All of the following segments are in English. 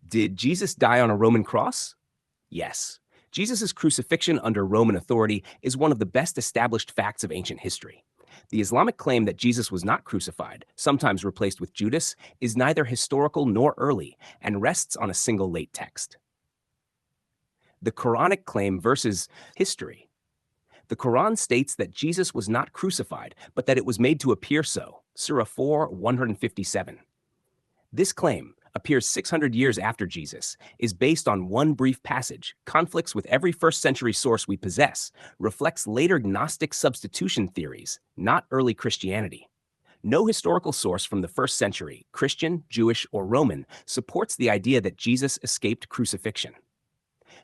Did Jesus die on a Roman cross? Yes. Jesus' crucifixion under Roman authority is one of the best established facts of ancient history. The Islamic claim that Jesus was not crucified, sometimes replaced with Judas, is neither historical nor early and rests on a single late text. The Quranic claim versus history. The Quran states that Jesus was not crucified, but that it was made to appear so. Surah 4, 157. This claim appears 600 years after Jesus, is based on one brief passage, conflicts with every first-century source we possess, reflects later Gnostic substitution theories, not early Christianity. No historical source from the first century, Christian, Jewish, or Roman, supports the idea that Jesus escaped crucifixion.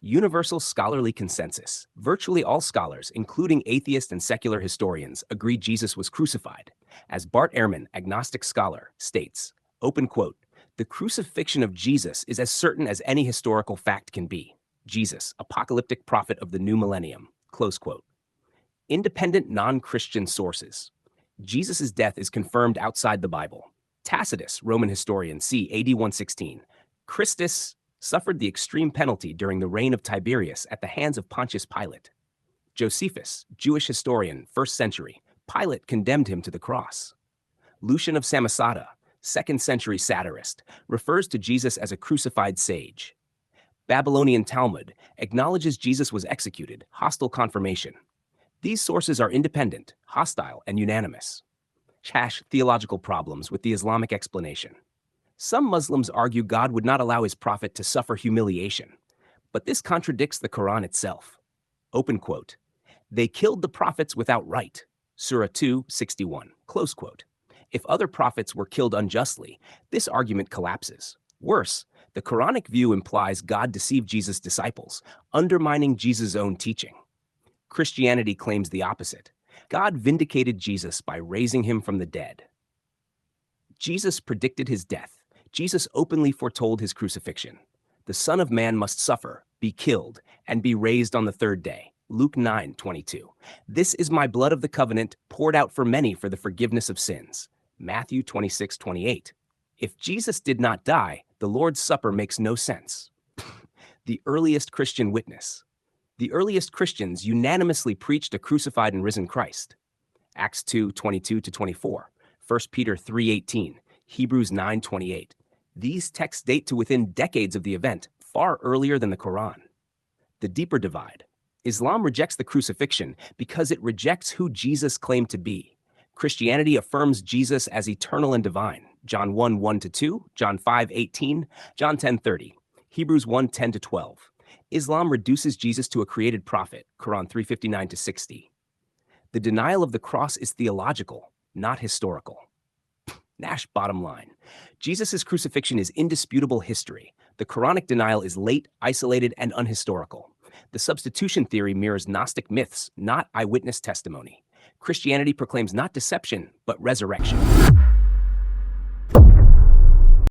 Universal scholarly consensus. Virtually all scholars, including atheist and secular historians, agree Jesus was crucified. As Bart Ehrman, agnostic scholar, states, open quote, "The crucifixion of Jesus is as certain as any historical fact can be. Jesus, apocalyptic prophet of the new millennium." Close quote. Independent non-Christian sources. Jesus' death is confirmed outside the Bible. Tacitus, Roman historian, c. AD 116. Christus suffered the extreme penalty during the reign of Tiberius at the hands of Pontius Pilate. Josephus, Jewish historian, 1st century. Pilate condemned him to the cross. Lucian of Samosata, 2nd century satirist, refers to Jesus as a crucified sage. Babylonian Talmud acknowledges Jesus was executed, hostile confirmation. These sources are independent, hostile, and unanimous. Theological problems with the Islamic explanation. Some Muslims argue God would not allow his prophet to suffer humiliation, but this contradicts the Quran itself. Open quote, "They killed the prophets without right." Surah 2, 61. Close quote. If other prophets were killed unjustly, this argument collapses. Worse, the Quranic view implies God deceived Jesus' disciples, undermining Jesus' own teaching. Christianity claims the opposite. God vindicated Jesus by raising him from the dead. Jesus predicted his death. Jesus openly foretold his crucifixion. The Son of Man must suffer, be killed, and be raised on the third day. Luke 9:22. This is my blood of the covenant, poured out for many for the forgiveness of sins. Matthew 26:28. If Jesus did not die, the Lord's Supper makes no sense. The earliest Christian witness. The earliest Christians unanimously preached a crucified and risen Christ. Acts 2:22-24, 1 Peter 3:18, Hebrews 9:28. These texts date to within decades of the event, far earlier than the Quran. The deeper divide. Islam rejects the crucifixion because it rejects who Jesus claimed to be. Christianity affirms Jesus as eternal and divine. John 1:1-2, John 5:18, John 10:30, Hebrews 1:10-12. Islam reduces Jesus to a created prophet. Quran 3:59-60. The denial of the cross is theological, not historical. Nash bottom line. Jesus' crucifixion is indisputable history. The Quranic denial is late, isolated, and unhistorical. The substitution theory mirrors Gnostic myths, not eyewitness testimony. Christianity proclaims not deception, but resurrection.